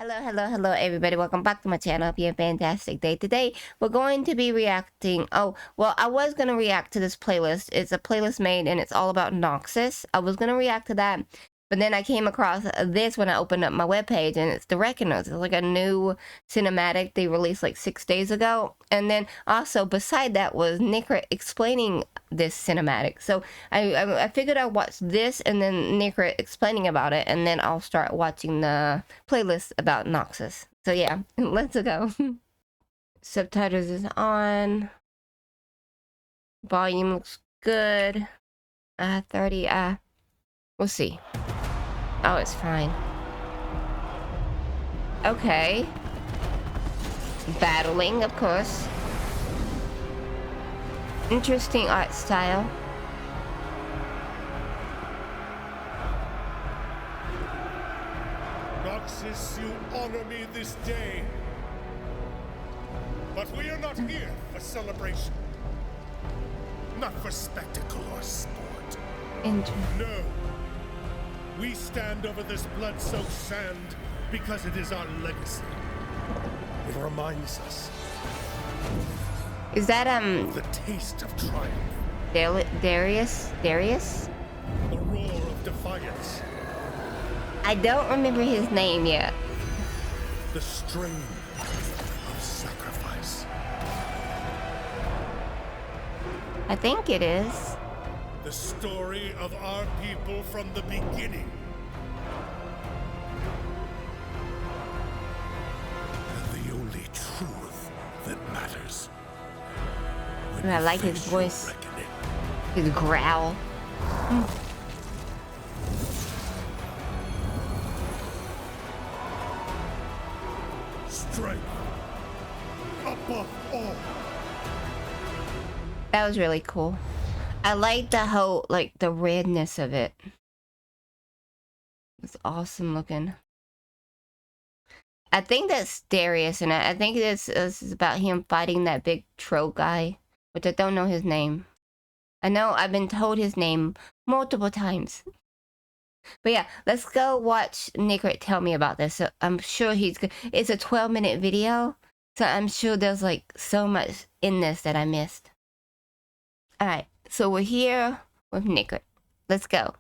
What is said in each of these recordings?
Hello, everybody. Welcome back to my channel. Hope you have a fantastic day. Today, we're going to be reacting. Oh, well, I was going to react to this playlist. It's a playlist made, and it's all about Noxus. I was going to react to that, but then I came across this when I opened up my webpage, and it's the Reckoners. It's like a new cinematic they released like 6 days ago. And then also, beside that was Necrit explaining this cinematic. So I figured I'd watch this and then Necrit explaining about it, and then I'll start watching the playlist about Noxus. So yeah, let's go. Subtitles is on. Volume looks good. 30. We'll see. Oh, it's fine. Okay. Battling, of course. Interesting art style. Noxus, you honor me this day. But we are not here for celebration. Not for spectacle or sport. No. We stand over this blood-soaked sand because it is our legacy. It reminds us. Is that the taste of triumph. Darius? The roar of defiance. I don't remember his name yet. The strain of sacrifice. I think it is. The story of our people from the beginning. And the only truth that matters. I like his voice. His growl. Strength above all. That was really cool. I like the whole, like, the redness of it. It's awesome looking. I think that's Darius, and I think this is about him fighting that big troll guy, which I don't know his name. I know I've been told his name multiple times. But yeah, let's go watch Necrit tell me about this. So I'm sure he's good. It's a 12-minute video, so I'm sure there's like so much in this that I missed. Alright, so we're here with Necrit. Let's go.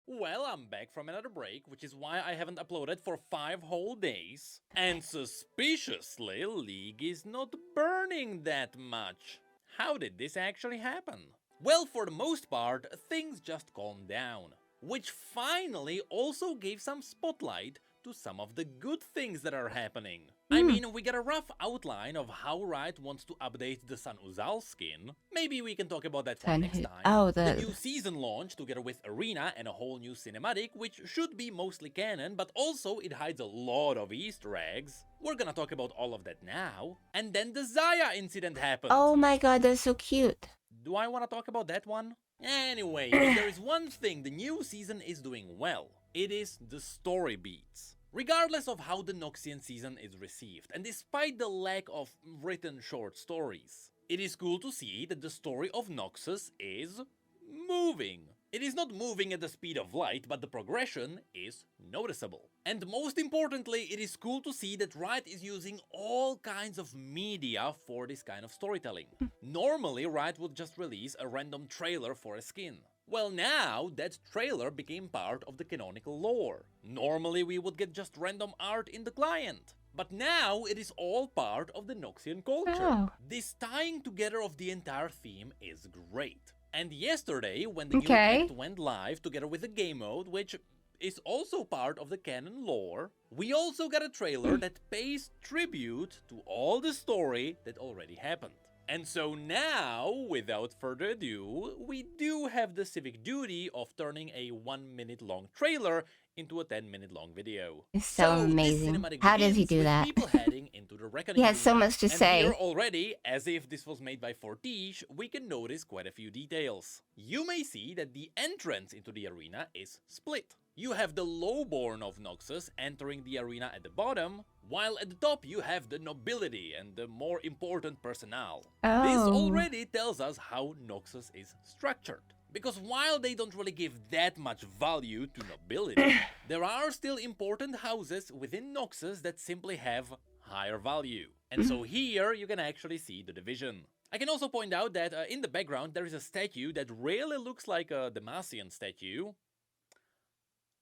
Well, I'm back from another break, which is why I haven't uploaded for 5 whole days. And suspiciously, League is not burning that much. How did this actually happen? Well, for the most part, things just calmed down. Which finally also gave some spotlight to some of the good things that are happening. I mean, we get a rough outline of how Riot wants to update the Sun Uzal skin. Maybe we can talk about that one next time. Oh, the new season launch together with Arena and a whole new cinematic, which should be mostly canon, but also it hides a lot of Easter eggs. We're gonna talk about all of that now. And then the Xayah incident happened. Oh my god, they're so cute. Do I want to talk about that one? Anyway, if there is one thing the new season is doing well, it is the story beats. Regardless of how the Noxian season is received, and despite the lack of written short stories, it is cool to see that the story of Noxus is moving. It is not moving at the speed of light, but the progression is noticeable. And most importantly, it is cool to see that Riot is using all kinds of media for this kind of storytelling. Normally, Riot would just release a random trailer for a skin. Well, now that trailer became part of the canonical lore. Normally, we would get just random art in the client. But now it is all part of the Noxian culture. Oh. This tying together of the entire theme is great. And yesterday, when the new act went live together with the game mode, which is also part of the canon lore, we also got a trailer that pays tribute to all the story that already happened. And so now, without further ado, we do have the civic duty of turning a 1-minute long trailer into a 10-minute long video. It's so amazing. How does he do that? People heading into the reckoning He has so much to say. Here already, as if this was made by Fortiche, we can notice quite a few details. You may see that the entrance into the arena is split. You have the lowborn of Noxus entering the arena at the bottom, while at the top you have the nobility and the more important personnel. This already tells us how Noxus is structured. Because while they don't really give that much value to nobility, there are still important houses within Noxus that simply have higher value. And so here you can actually see the division. I can also point out that in the background there is a statue that really looks like a Demacian statue.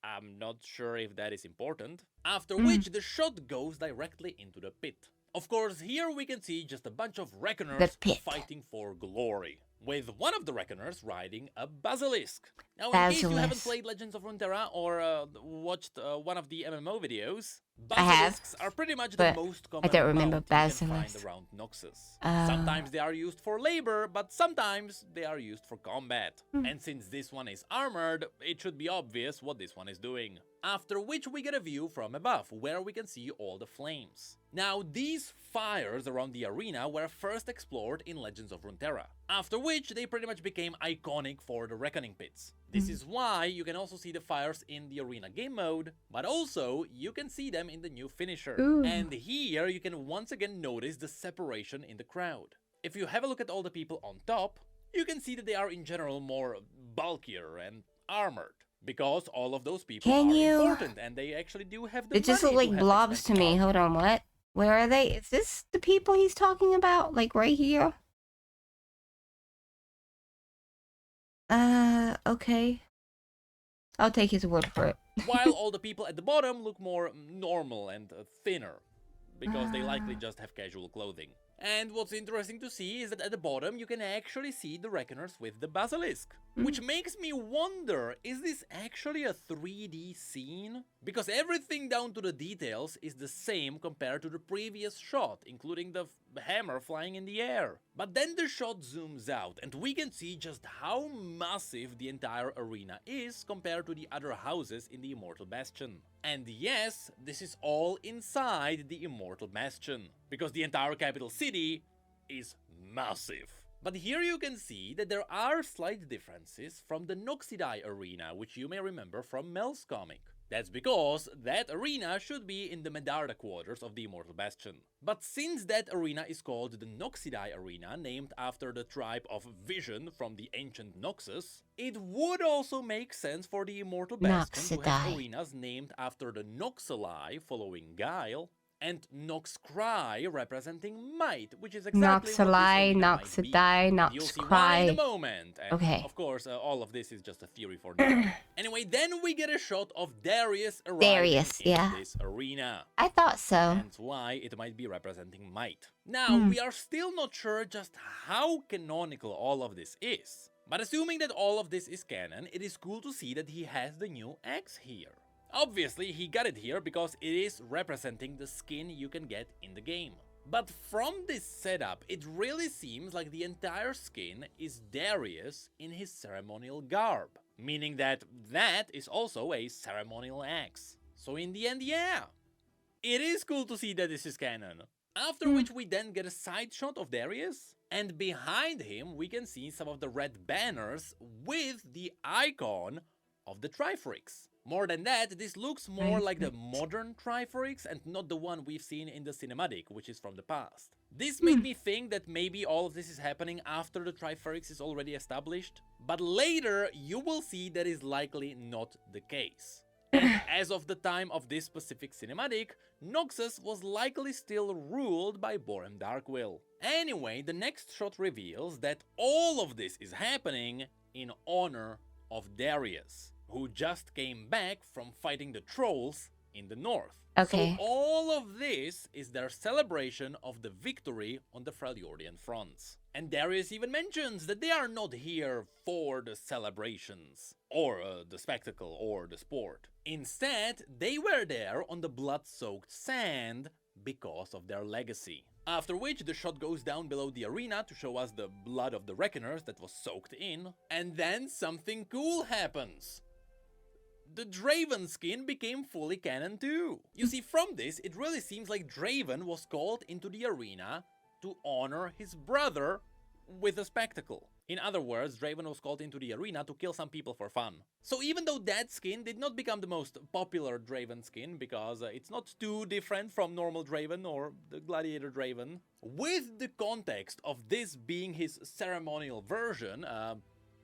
I'm not sure if that is important. After which the shot goes directly into the pit. Of course, here we can see just a bunch of Reckoners fighting for glory, with one of the Reckoners riding a Basilisk. Now, in case you haven't played Legends of Runeterra or watched one of the MMO videos, Basilisks are pretty much the most common mount you can find around Noxus. Sometimes they are used for labor, but sometimes they are used for combat. And since this one is armored, it should be obvious what this one is doing. After which we get a view from above, where we can see all the flames. Now, these fires around the arena were first explored in Legends of Runeterra, after which they pretty much became iconic for the Reckoning Pits. This is why you can also see the fires in the arena game mode, but also you can see them in the new finisher. And here you can once again notice the separation in the crowd. If you have a look at all the people on top, you can see that they are in general more bulkier and armored. Because all of those people are important and they actually do have the money. It just look like blobs to me. Hold on, what? Where are they? Is this the people he's talking about? Like right here? Okay. I'll take his word for it. While all the people at the bottom look more normal and thinner, because they likely just have casual clothing. And what's interesting to see is that at the bottom you can actually see the Reckoners with the Basilisk. Which makes me wonder, is this actually a 3D scene? Because everything down to the details is the same compared to the previous shot, including the hammer flying in the air. But then the shot zooms out and we can see just how massive the entire arena is compared to the other houses in the Immortal Bastion. And yes, this is all inside the Immortal Bastion, because the entire capital city is massive. But here you can see that there are slight differences from the Noxidai arena, which you may remember from Mel's comic. That's because that arena should be in the Medarda quarters of the Immortal Bastion. But since that arena is called the Noxidai arena, named after the tribe of Vision from the ancient Noxus, it would also make sense for the Immortal Bastion to have arenas named after the Noxalai following Guile, and Noxcry representing might, which is exactly Noxalai, Noxidai, Noxcry. You'll see why in a moment. And okay. Of course, all of this is just a theory for now. Anyway, then we get a shot of Darius arriving in this arena. I thought so. That's why it might be representing might. Now, we are still not sure just how canonical all of this is. But assuming that all of this is canon, it is cool to see that he has the new axe here. Obviously, he got it here because it is representing the skin you can get in the game. But from this setup, it really seems like the entire skin is Darius in his ceremonial garb, meaning that that is also a ceremonial axe. So in the end, yeah, it is cool to see that this is canon. After which we then get a side shot of Darius, and behind him we can see some of the red banners with the icon of the Triforix. More than that, this looks more like the modern Triforix and not the one we've seen in the cinematic, which is from the past. This made me think that maybe all of this is happening after the Triforix is already established, but later you will see that is likely not the case. And as of the time of this specific cinematic, Noxus was likely still ruled by Borem Darkwill. Anyway, the next shot reveals that all of this is happening in honor of Darius, who just came back from fighting the trolls in the north. Okay. So all of this is their celebration of the victory on the Freljordian fronts. And Darius even mentions that they are not here for the celebrations, or the spectacle, or the sport. Instead, they were there on the blood-soaked sand because of their legacy. After which the shot goes down below the arena to show us the blood of the Reckoners that was soaked in, and then something cool happens. The Draven skin became fully canon too. You see, from this, it really seems like Draven was called into the arena to honor his brother with a spectacle. In other words, Draven was called into the arena to kill some people for fun. So even though that skin did not become the most popular Draven skin, because it's not too different from normal Draven or the Gladiator Draven, with the context of this being his ceremonial version,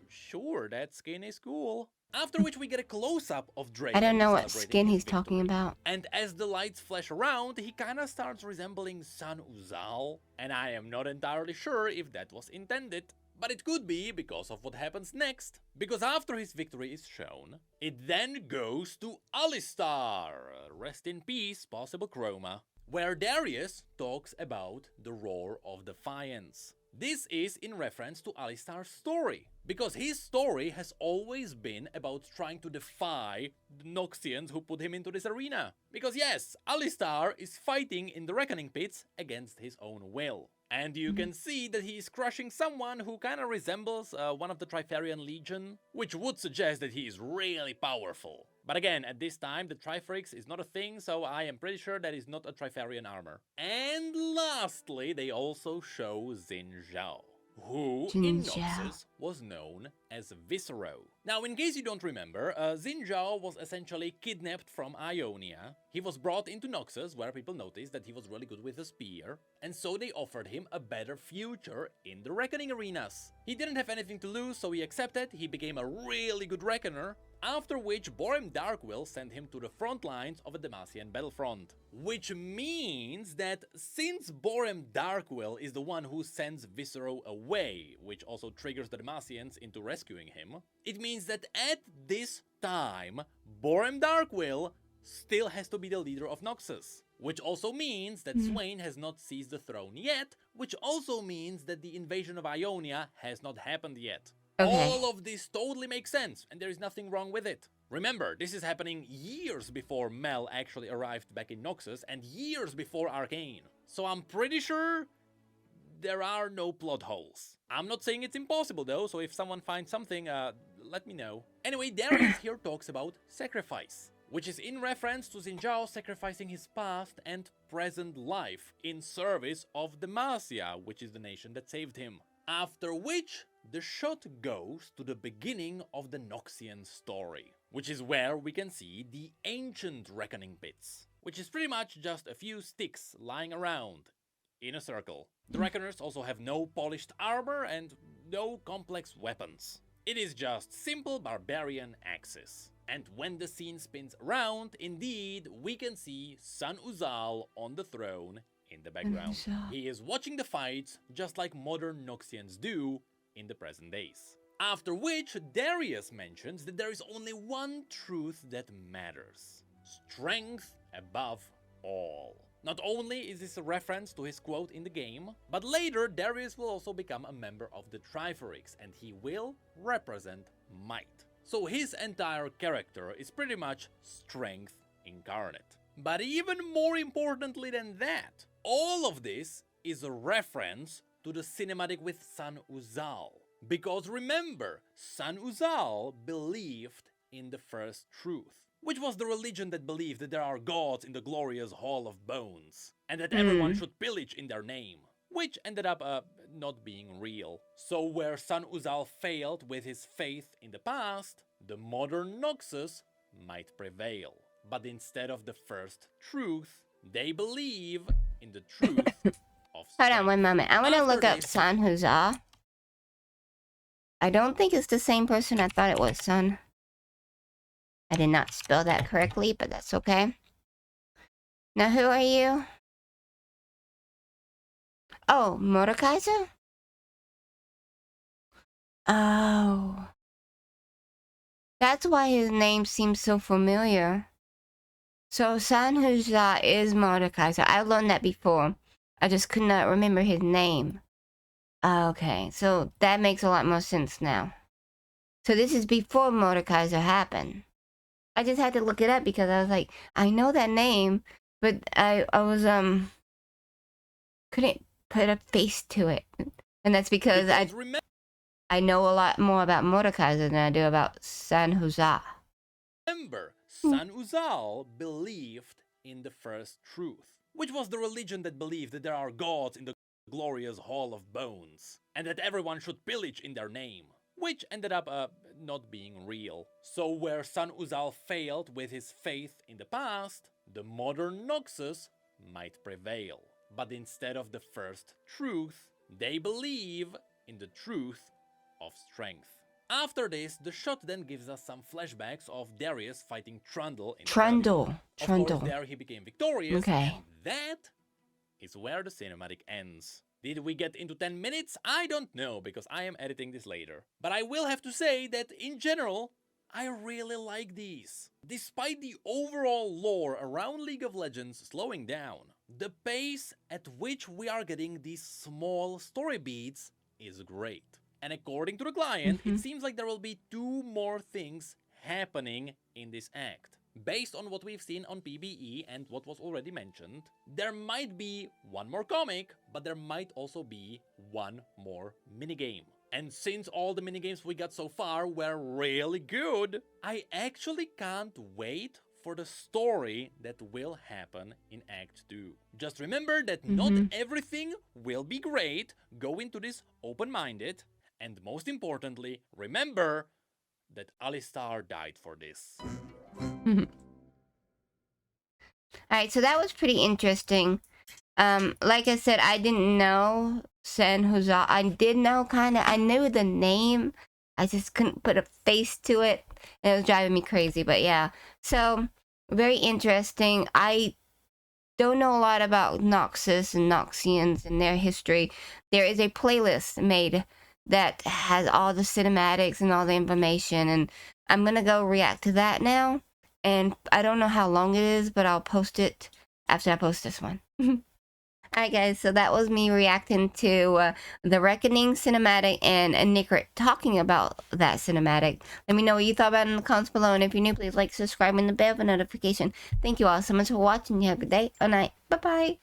sure, that skin is cool. After which we get a close-up of Draven I don't know what celebrating skin his he's talking victory. about. And as the lights flash around, he kinda starts resembling San Uzal, and I am not entirely sure if that was intended. But it could be because of what happens next. Because after his victory is shown, it then goes to Alistar, rest in peace, possible chroma, where Darius talks about the Roar of Defiance. This is in reference to Alistar's story, because his story has always been about trying to defy the Noxians who put him into this arena. Because yes, Alistar is fighting in the Reckoning Pits against his own will. And you can see that he is crushing someone who kinda resembles one of the Trifarian Legion, which would suggest that he is really powerful. But again, at this time, the Trifarix is not a thing, so I am pretty sure that is not a Trifarian armor. And lastly, they also show Jhin, who in Noxus was known as Viscero. Now, in case you don't remember, Jhin was essentially kidnapped from Ionia. He was brought into Noxus, where people noticed that he was really good with a spear, and so they offered him a better future in the Reckoning arenas. He didn't have anything to lose, so he accepted. He became a really good Reckoner, after which Borem Darkwill sent him to the front lines of a Demacian battlefront. Which means that since Borem Darkwill is the one who sends Viscero away, which also triggers the Demacians into rescuing him, it means that at this time, Borem Darkwill still has to be the leader of Noxus. Which also means that Swain has not seized the throne yet, which also means that the invasion of Ionia has not happened yet. Okay. All of this totally makes sense, and there is nothing wrong with it. Remember, this is happening years before Mel actually arrived back in Noxus, and years before Arcane. So I'm pretty sure there are no plot holes. I'm not saying it's impossible though, so if someone finds something, let me know. Anyway, Darius here talks about sacrifice, which is in reference to Jhin sacrificing his past and present life in service of Demacia, which is the nation that saved him. After which, the shot goes to the beginning of the Noxian story, which is where we can see the ancient Reckoning Pits, which is pretty much just a few sticks lying around in a circle. The Reckoners also have no polished armor and no complex weapons. It is just simple barbarian axes. And when the scene spins around, indeed, we can see San Uzal on the throne in the background. He is watching the fights just like modern Noxians do in the present days. After which, Darius mentions that there is only one truth that matters: strength above all. Not only is this a reference to his quote in the game, but later Darius will also become a member of the Trifarix, and he will represent might. So his entire character is pretty much strength incarnate. But even more importantly than that, all of this is a reference to the cinematic with San Uzal. Because remember, San Uzal believed in the first truth, which was the religion that believed that there are gods in the glorious Hall of Bones, and that everyone should pillage in their name, which ended up not being real. So where San Uzal failed with his faith in the past, the modern Noxus might prevail. But instead of the first truth, they believe in the truth of strength. Hold on one moment. I want to look up San Huza. I don't think it's the same person I thought it was, son. I did not spell that correctly, but that's okay. Now, who are you? Oh, Mordekaiser? Oh. That's why his name seems so familiar. So, San Huza is Mordekaiser. I learned that before. I just could not remember his name. Okay, so that makes a lot more sense now. So this is before Mordekaiser happened. I just had to look it up because I was like, I know that name, but I was couldn't put a face to it. And that's because I know a lot more about Mordekaiser than I do about San Huza. Remember, San Uzal believed in the first truth, which was the religion that believed that there are gods in the glorious Hall of Bones, and that everyone should pillage in their name, which ended up not being real. So where San Uzal failed with his faith in the past, the modern Noxus might prevail. But instead of the first truth, they believe in the truth of strength. After this, the shot then gives us some flashbacks of Darius fighting Trundle in Trundle. Of course, there he became victorious. Okay. And that is where the cinematic ends. Did we get into 10 minutes? I don't know, because I am editing this later. But I will have to say that in general, I really like these. Despite the overall lore around League of Legends slowing down, the pace at which we are getting these small story beats is great. And according to the client, it seems like there will be 2 more things happening in this act. Based on what we've seen on PBE and what was already mentioned, there might be 1 more comic, but there might also be 1 more minigame. And since all the minigames we got so far were really good, I actually can't wait for the story that will happen in Act 2. Just remember that not everything will be great. Go into this open-minded. And most importantly, remember that Alistar died for this. Alright, so that was pretty interesting. Like I said, I didn't know Sanhuzal. I did know kinda. I knew the name. I just couldn't put a face to it. And it was driving me crazy, but yeah. So, very interesting. I don't know a lot about Noxus and Noxians and their history. There is a playlist made that has all the cinematics and all the information, and I'm gonna go react to that now. And I don't know how long it is, but I'll post it after I post this one. Alright guys, so that was me reacting to the Reckoning cinematic and Necrit talking about that cinematic. Let me know what you thought about it in the comments below, and if you're new, please like, subscribe, and the bell for notification. Thank you all so much for watching. You have a good day or night. Bye bye.